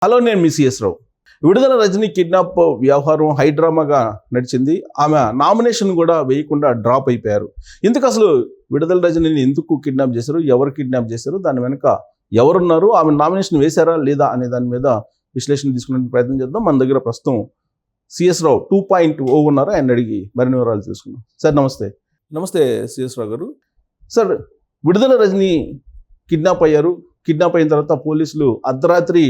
Hello, నేను మీ CS రావు. విడుదల Rajani kidnap వ్యవహారం హైడ్రామాగా నడిచింది. ఆమె నామినేషన్ కూడా వేయకుండా డ్రాప్ అయిపోయారు. ఎందుకు అసలు విడుదల రజనీని ఎందుకు కిడ్నాప్ చేశారు, ఎవరు కిడ్నాప్ చేశారు, దాని వెనుక ఎవరున్నారు, ఆమె నామినేషన్ వేశారా లేదా అనే దాని మీద విశ్లేషణ తీసుకునే ప్రయత్నం చేద్దాం. మన దగ్గర ప్రస్తుతం సిఎస్ రావు 2.0 ఉన్నారు. ఆయన అడిగి మరిన్ని వివరాలు తీసుకున్నాం. సార్ నమస్తే. నమస్తే సిఎస్ రావు గారు. సార్, విడుదల రజనీ కిడ్నాప్ అయ్యారు. కిడ్నాప్ అయిన తర్వాత పోలీసులు అర్ధరాత్రి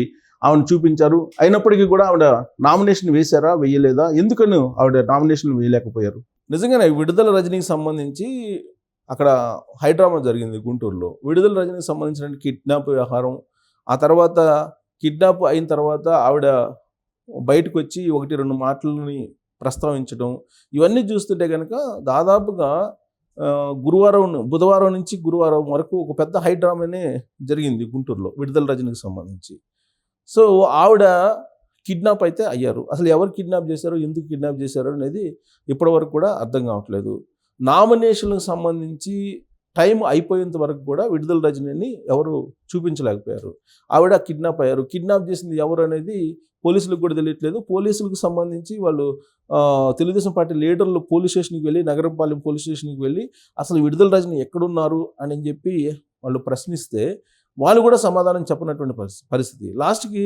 ఆవిడ చూపించారు. అయినప్పటికీ కూడా ఆవిడ నామినేషన్ వేశారా, వేయలేదా, ఎందుకని ఆవిడ నామినేషన్ వేయలేకపోయారు? నిజంగానే విడుదల రజనీకి సంబంధించి అక్కడ హైడ్రామా జరిగింది గుంటూరులో. విడుదల రజనీకి సంబంధించిన కిడ్నాప్ వ్యవహారం, ఆ తర్వాత కిడ్నాప్ అయిన తర్వాత ఆవిడ బయటకు వచ్చి 1-2 మాటలని ప్రస్తావించడం, ఇవన్నీ చూస్తుంటే కనుక దాదాపుగా బుధవారం నుంచి గురువారం వరకు ఒక పెద్ద హైడ్రామానే జరిగింది గుంటూరులో విడుదల రజనీకి సంబంధించి. సో ఆవిడ కిడ్నాప్ అయితే అయ్యారు. అసలు ఎవరు కిడ్నాప్ చేశారు, ఎందుకు కిడ్నాప్ చేశారు అనేది ఇప్పటివరకు కూడా అర్థం కావట్లేదు. నామినేషన్లకు సంబంధించి టైం అయిపోయేంత వరకు కూడా విడుదల రజనీని ఎవరు చూపించలేకపోయారు. ఆవిడ కిడ్నాప్ అయ్యారు. కిడ్నాప్ చేసింది ఎవరు అనేది పోలీసులకు కూడా తెలియట్లేదు. పోలీసులకు సంబంధించి వాళ్ళు తెలుగుదేశం పార్టీ లీడర్లు పోలీస్ స్టేషన్కి వెళ్ళి, నగరంపాలెం పోలీస్ స్టేషన్కి వెళ్ళి అసలు విడుదల రజనీ ఎక్కడున్నారు అని చెప్పి వాళ్ళు ప్రశ్నిస్తే వాళ్ళు కూడా సమాధానం చెప్పనటువంటి పరిస్థితి. లాస్ట్కి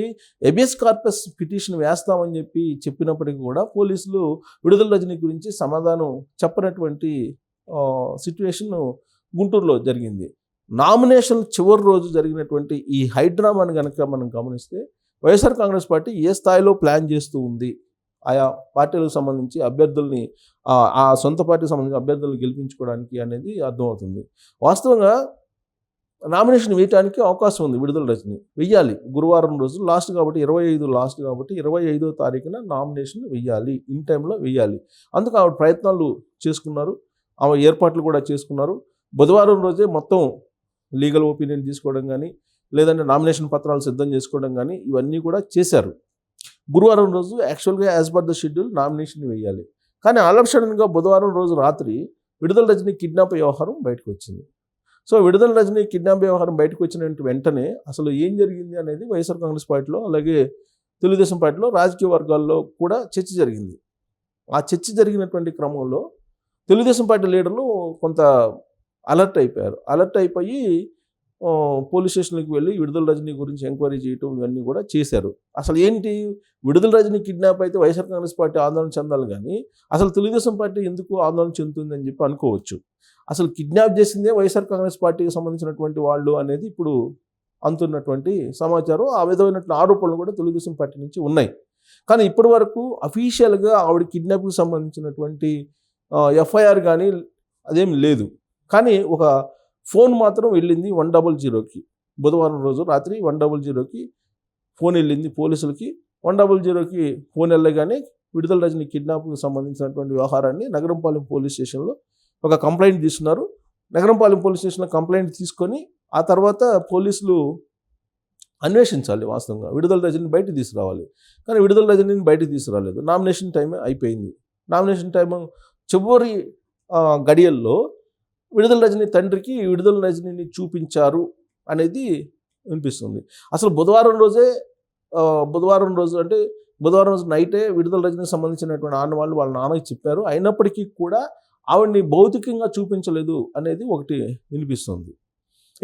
హెబియస్ కార్పస్ పిటిషన్ వేస్తామని చెప్పినప్పటికీ కూడా పోలీసులు విడుదల రజనీ గురించి సమాధానం చెప్పనటువంటి సిచ్యువేషన్ గుంటూరులో జరిగింది. నామినేషన్ చివరి రోజు జరిగినటువంటి ఈ హైడ్రామాని కనుక మనం గమనిస్తే వైఎస్ఆర్ కాంగ్రెస్ పార్టీ ఏ స్థాయిలో ప్లాన్ చేస్తూ ఉంది, ఆయా పార్టీలకు సంబంధించి అభ్యర్థుల్ని, ఆ సొంత పార్టీకి సంబంధించిన అభ్యర్థులను గెలిపించుకోవడానికి అనేది అర్థమవుతుంది. వాస్తవంగా నామినేషన్ వేయడానికి అవకాశం ఉంది. విడుదల రజనీ వెయ్యాలి. గురువారం రోజు లాస్ట్ కాబట్టి 25 లాస్ట్ కాబట్టి 25వ తారీఖున నామినేషన్ వెయ్యాలి. ఇన్ టైంలో వెయ్యాలి. అందుకు ఆవిడ ప్రయత్నాలు చేసుకున్నారు, ఆమె ఏర్పాట్లు కూడా చేసుకున్నారు. బుధవారం రోజే మొత్తం లీగల్ ఒపీనియన్ తీసుకోవడం కానీ, లేదంటే నామినేషన్ పత్రాలు సిద్ధం చేసుకోవడం కానీ ఇవన్నీ కూడా చేశారు. గురువారం రోజు యాక్చువల్గా as per the schedule nomination వేయాలి. కానీ ఆలక్షణంగా బుధవారం రోజు రాత్రి విడుదల రజనీ కిడ్నాప్ వ్యవహారం బయటకు వచ్చింది. సో విడుదల రజనీ కిడ్నాప్ వ్యవహారం బయటకు వచ్చిన వెంటనే అసలు ఏం జరిగింది అనేది వైఎస్ఆర్ కాంగ్రెస్ పార్టీలో, అలాగే తెలుగుదేశం పార్టీలో రాజకీయ వర్గాల్లో కూడా చర్చ జరిగింది. ఆ చర్చ జరిగినటువంటి క్రమంలో తెలుగుదేశం పార్టీ లీడర్లు కొంత అలర్ట్ అయిపోయారు. అలర్ట్ అయిపోయి పోలీస్ స్టేషన్కి వెళ్ళి విడుదల రజనీ గురించి ఎంక్వైరీ చేయటం ఇవన్నీ కూడా చేశారు. అసలు ఏంటి, విడుదల రజనీ కిడ్నాప్ అయితే వైఎస్ఆర్ కాంగ్రెస్ పార్టీ ఆందోళన చెందాలి, కానీ అసలు తెలుగుదేశం పార్టీ ఎందుకు ఆందోళన చెందుతుంది అని చెప్పి అనుకోవచ్చు. అసలు కిడ్నాప్ చేసిందే వైఎస్ఆర్ కాంగ్రెస్ పార్టీకి సంబంధించినటువంటి వాళ్ళు అనేది ఇప్పుడు అందుతున్నటువంటి సమాచారం. ఆ విధమైనటువంటి ఆరోపణలు కూడా తెలుగుదేశం పార్టీ నుంచి ఉన్నాయి. కానీ ఇప్పటి వరకు అఫీషియల్గా ఆవిడ కిడ్నాప్కి సంబంధించినటువంటి ఎఫ్ఐఆర్ కానీ అదేం లేదు. కానీ ఒక ఫోన్ మాత్రం వెళ్ళింది 100కి. బుధవారం రోజు రాత్రి 100కి ఫోన్ వెళ్ళింది పోలీసులకి. 100కి ఫోన్ వెళ్ళగానే విడుదల రజనీ కిడ్నాప్కి సంబంధించినటువంటి వ్యవహారాన్ని నగరంపాలెం పోలీస్ స్టేషన్లో ఒక కంప్లైంట్ తీసుకున్నారు. నగరంపాలెం పోలీస్ స్టేషన్లో కంప్లైంట్ తీసుకొని ఆ తర్వాత పోలీసులు అన్వేషించాలి. వాస్తవంగా విడుదల రజనీని బయటకు తీసుకురావాలి. కానీ విడుదల రజనీని బయటకు తీసుకురాలేదు. నామినేషన్ టైం అయిపోయింది. నామినేషన్ టైం చివరి గడియల్లో విడుదల రజనీ తండ్రికి విడుదల రజనీని చూపించారు అనేది వినిపిస్తుంది. అసలు బుధవారం రోజు అంటే బుధవారం రోజు నైటే విడుదల రజనీకి సంబంధించినటువంటి ఆనవాళ్ళు వాళ్ళ నాన్నకి చెప్పారు. అయినప్పటికీ కూడా ఆవిడ్ని భౌతికంగా చూపించలేదు అనేది ఒకటి వినిపిస్తుంది.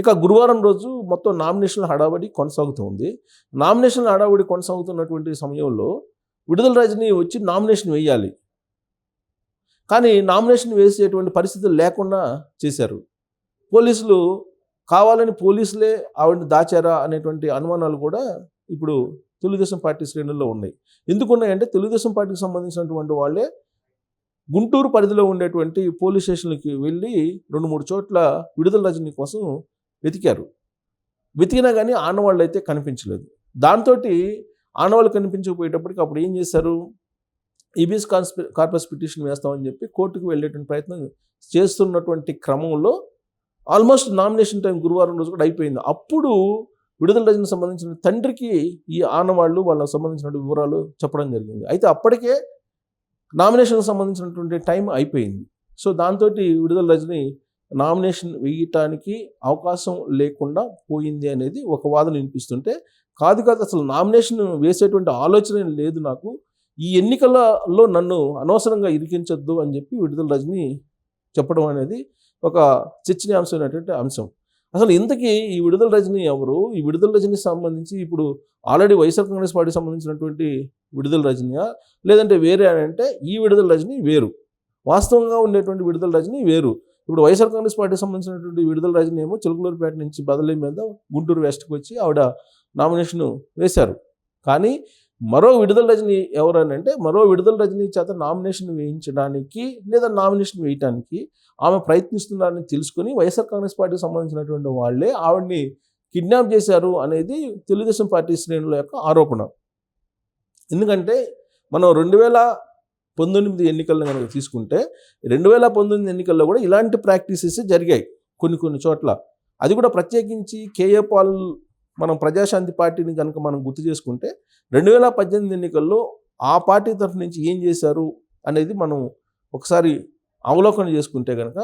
ఇక గురువారం రోజు మొత్తం నామినేషన్ల హడావడి కొనసాగుతుంది. నామినేషన్ల హడావడి కొనసాగుతున్నటువంటి సమయంలో విడుదల రజనీ వచ్చి నామినేషన్ వేయాలి. కానీ నామినేషన్ వేసేటువంటి పరిస్థితులు లేకుండా చేశారు. పోలీసులు కావాలని పోలీసులే ఆవిడని దాచారా అనేటువంటి అనుమానాలు కూడా ఇప్పుడు తెలుగుదేశం పార్టీ శ్రేణుల్లో ఉన్నాయి. ఎందుకున్నాయంటే తెలుగుదేశం పార్టీకి సంబంధించినటువంటి వాళ్ళే గుంటూరు పరిధిలో ఉండేటువంటి పోలీస్ స్టేషన్లకి వెళ్ళి 2-3 చోట్ల విడుదల రజనీ కోసం వెతికినా కానీ ఆనవాళ్ళు అయితే కనిపించలేదు. దాంతో ఆనవాళ్ళు కనిపించకపోయేటప్పటికి అప్పుడు ఏం చేశారు, హెబియస్ కార్పస్ పిటిషన్ వేస్తామని చెప్పి కోర్టుకు వెళ్ళేటువంటి ప్రయత్నం చేస్తున్నటువంటి క్రమంలో ఆల్మోస్ట్ నామినేషన్ టైం గురువారం రోజు కూడా అయిపోయింది. అప్పుడు విడుదల రజనీకి సంబంధించిన తండ్రికి ఈ ఆనవాళ్ళు వాళ్ళకి సంబంధించిన వివరాలు చెప్పడం జరిగింది. అయితే అప్పటికే నామినేషన్కి సంబంధించినటువంటి టైం అయిపోయింది. సో దాంతో విడుదల రజనీ నామినేషన్ వేయటానికి అవకాశం లేకుండా పోయింది అనేది ఒక వాదన వినిపిస్తుంటే, కాదు అసలు నామినేషన్ వేసేటువంటి ఆలోచన లేదు నాకు, ఈ ఎన్నికలలో నన్ను అనవసరంగా ఇరికించొద్దు అని చెప్పి విడుదల రజని చెప్పడం అనేది ఒక చర్చనీయాంశమైనటువంటి అంశం. అసలు ఇంతకీ ఈ విడుదల రజని ఎవరు? ఈ విడుదల రజనికి సంబంధించి ఇప్పుడు ఆల్రెడీ వైఎస్ఆర్ కాంగ్రెస్ పార్టీకి సంబంధించినటువంటి విడుదల రజనియా, లేదంటే వేరే అని అంటే ఈ విడుదల రజని వేరు, వాస్తవంగా ఉండేటువంటి విడుదల రజని వేరు. ఇప్పుడు వైఎస్ఆర్ కాంగ్రెస్ పార్టీకి సంబంధించినటువంటి విడుదల రజని ఏమో చిలకలూరుపేట నుంచి బదిలీ మీద గుంటూరు వెస్ట్కి వచ్చి ఆవిడ నామినేషన్ వేశారు. కానీ మరో విడుదల రజని ఎవరని అంటే మరో విడుదల రజని చేత నామినేషన్ వేయించడానికి లేదా నామినేషన్ వేయటానికి ఆమె ప్రయత్నిస్తున్నారని తెలుసుకుని వైఎస్ఆర్ కాంగ్రెస్ పార్టీకి సంబంధించినటువంటి వాళ్ళే ఆవిడ్ని కిడ్నాప్ చేశారు అనేది తెలుగుదేశం పార్టీ శ్రేణుల యొక్క ఆరోపణ. ఎందుకంటే మనం 2019 ఎన్నికలను కనుక తీసుకుంటే 2019 ఎన్నికల్లో కూడా ఇలాంటి ప్రాక్టీసెస్ జరిగాయి కొన్ని చోట్ల. అది కూడా ప్రత్యేకించి కేఏ పాల్ మనం ప్రజాశాంతి పార్టీని కనుక మనం గుర్తు చేసుకుంటే 2018 ఎన్నికల్లో ఆ పార్టీ తరఫు నుంచి ఏం చేశారు అనేది మనం ఒకసారి అవలోకన చేసుకుంటే కనుక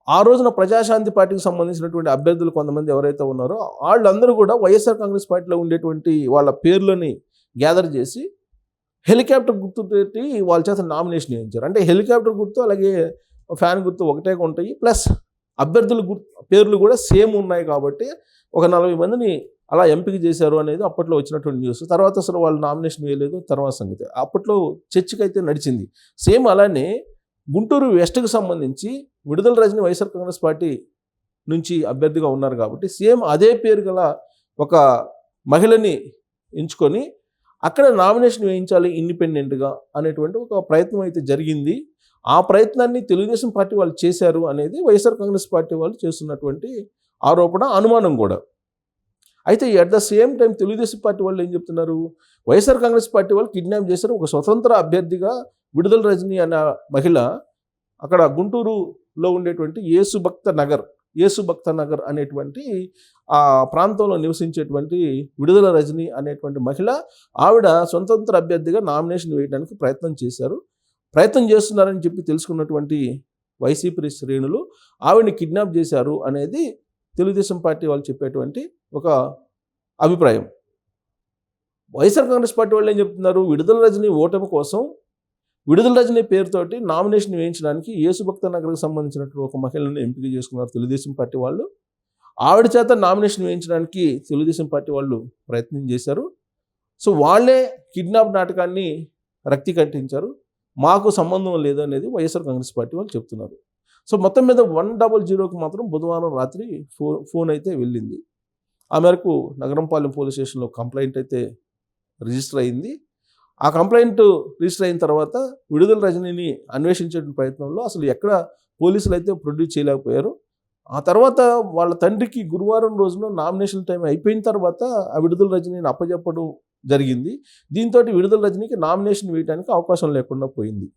ఆ రోజున ప్రజాశాంతి పార్టీకి సంబంధించినటువంటి అభ్యర్థులు కొంతమంది ఎవరైతే ఉన్నారో వాళ్ళందరూ కూడా వైఎస్ఆర్ కాంగ్రెస్ పార్టీలో ఉండేటువంటి వాళ్ళ పేర్లని గ్యాదర్ చేసి హెలికాప్టర్ గుర్తు పెట్టి వాళ్ళ చేత నామినేషన్ వేయించారు. అంటే హెలికాప్టర్ గుర్తు అలాగే ఫ్యాన్ గుర్తు ఒకటే ఉంటాయి, ప్లస్ అభ్యర్థుల పేర్లు కూడా సేమ్ ఉన్నాయి కాబట్టి ఒక 40 మందిని అలా ఎంపిక చేశారు అనేది అప్పట్లో వచ్చినటువంటి న్యూస్. తర్వాత అసలు వాళ్ళు నామినేషన్ వేయలేదు, తర్వాత సంగతి. అప్పట్లో చర్చకైతే నడిచింది. సేమ్ అలానే గుంటూరు వెస్ట్కి సంబంధించి విడుదల రజని వైఎస్ఆర్ కాంగ్రెస్ పార్టీ నుంచి అభ్యర్థిగా ఉన్నారు కాబట్టి సేమ్ అదే పేరు గల ఒక మహిళని ఎంచుకొని అక్కడ నామినేషన్ వేయించాలి ఇండిపెండెంట్గా అనేటువంటి ఒక ప్రయత్నం అయితే జరిగింది. ఆ ప్రయత్నాన్ని తెలుగుదేశం పార్టీ వాళ్ళు చేశారు అనేది వైఎస్ఆర్ కాంగ్రెస్ పార్టీ వాళ్ళు చేస్తున్నటువంటి ఆరోపణ, అనుమానం కూడా. అయితే at the same time Telugu Desam party వాళ్ళు ఏం చెప్తున్నారు, వైఎస్ఆర్ కాంగ్రెస్ పార్టీ వాళ్ళు కిడ్నాప్ చేశారు, ఒక స్వతంత్ర అభ్యర్థిగా విడుదల రజని అనే మహిళ అక్కడ గుంటూరులో ఉండేటువంటి యేసుభక్త నగర్ అనేటువంటి ఆ ప్రాంతంలో నివసించేటువంటి విడుదల రజని అనేటువంటి మహిళ ఆవిడ స్వతంత్ర అభ్యర్థిగా నామినేషన్ వేయడానికి ప్రయత్నం చేస్తున్నారని చెప్పి తెలుసుకున్నటువంటి వైసీపీ శ్రేణులు ఆవిడని కిడ్నాప్ చేశారు అనేది తెలుగుదేశం పార్టీ వాళ్ళు చెప్పేటువంటి ఒక అభిప్రాయం. వైఎస్ఆర్ కాంగ్రెస్ పార్టీ వాళ్ళు ఏం చెప్తున్నారు, విడుదల రజని ఓటమి కోసం విడుదల రజని పేరుతోటి నామినేషన్ వేయించడానికి యేసుభక్త నగర్కి సంబంధించినటువంటి ఒక మహిళను ఎంపిక చేసుకున్నారు తెలుగుదేశం పార్టీ వాళ్ళు. ఆవిడ చేత నామినేషన్ వేయించడానికి తెలుగుదేశం పార్టీ వాళ్ళు ప్రయత్నం చేశారు. సో వాళ్ళే కిడ్నాప్ నాటకాన్ని రక్తి కట్టించారు, మాకు సంబంధం లేదు అనేది వైఎస్ఆర్ కాంగ్రెస్ పార్టీ వాళ్ళు చెప్తున్నారు. సో మొత్తం మీద 100కి మాత్రం బుధవారం రాత్రి ఫోన్ అయితే వెళ్ళింది. ఆ మేరకు నగరంపాలెం పోలీస్ స్టేషన్లో కంప్లైంట్ అయితే రిజిస్టర్ అయింది. ఆ కంప్లైంట్ రిజిస్టర్ అయిన తర్వాత విడుదల రజనిని అన్వేషించే ప్రయత్నంలో అసలు ఎక్కడ పోలీసులు అయితే ప్రొడ్యూస్ చేయలేకపోయారు. ఆ తర్వాత వాళ్ళ తండ్రికి గురువారం రోజున నామినేషన్ టైం అయిపోయిన తర్వాత ఆ విడుదల రజనిని అప్పచెప్పడం జరిగింది. దీంతో విడుదల రజనికి నామినేషన్ వేయడానికి అవకాశం లేకుండా పోయింది.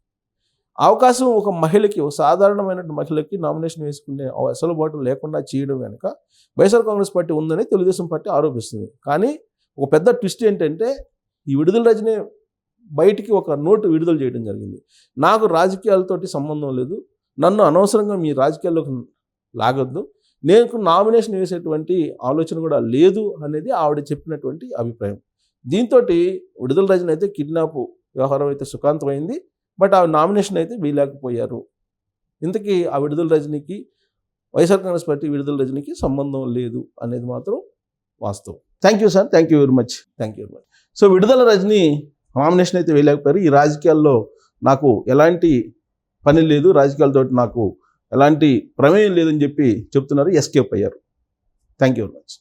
అవకాశం ఒక మహిళకి, ఒక సాధారణమైన మహిళకి నామినేషన్ వేసుకునే వెసులుబాటు లేకుండా చేయడం వెనుక వైఎస్ఆర్ కాంగ్రెస్ పార్టీ ఉందని తెలుగుదేశం పార్టీ ఆరోపిస్తుంది. కానీ ఒక పెద్ద ట్విస్ట్ ఏంటంటే ఈ విడుదల రజని బయటికి ఒక నోటు విడుదల చేయడం జరిగింది. నాకు రాజకీయాలతోటి సంబంధం లేదు, నన్ను అనవసరంగా మీ రాజకీయాల్లోకి లాగొద్దు, నేను నామినేషన్ వేసేటువంటి ఆలోచన కూడా లేదు అనేది ఆవిడ చెప్పినటువంటి అభిప్రాయం. దీంతో విడుదల రజని అయితే కిడ్నాప్ వ్యవహారం అయితే సుఖాంతమైంది. బట్ ఆ నామినేషన్ అయితే వేయలేకపోయారు. ఇంతకీ ఆ విడుదల రజనికి వైఎస్ఆర్ కాంగ్రెస్ పార్టీ విడుదల రజనికి సంబంధం లేదు అనేది మాత్రం వాస్తవం. Thank you sir, thank you very much. So విడుదల రజని నామినేషన్ అయితే వేయలేకపోయారు. ఈ రాజకీయాల్లో నాకు ఎలాంటి పని లేదు, రాజకీయాలతో నాకు ఎలాంటి ప్రమేయం లేదని చెప్పి చెప్తున్నారు, ఎస్కేప్ అయ్యారు. Thank you very much.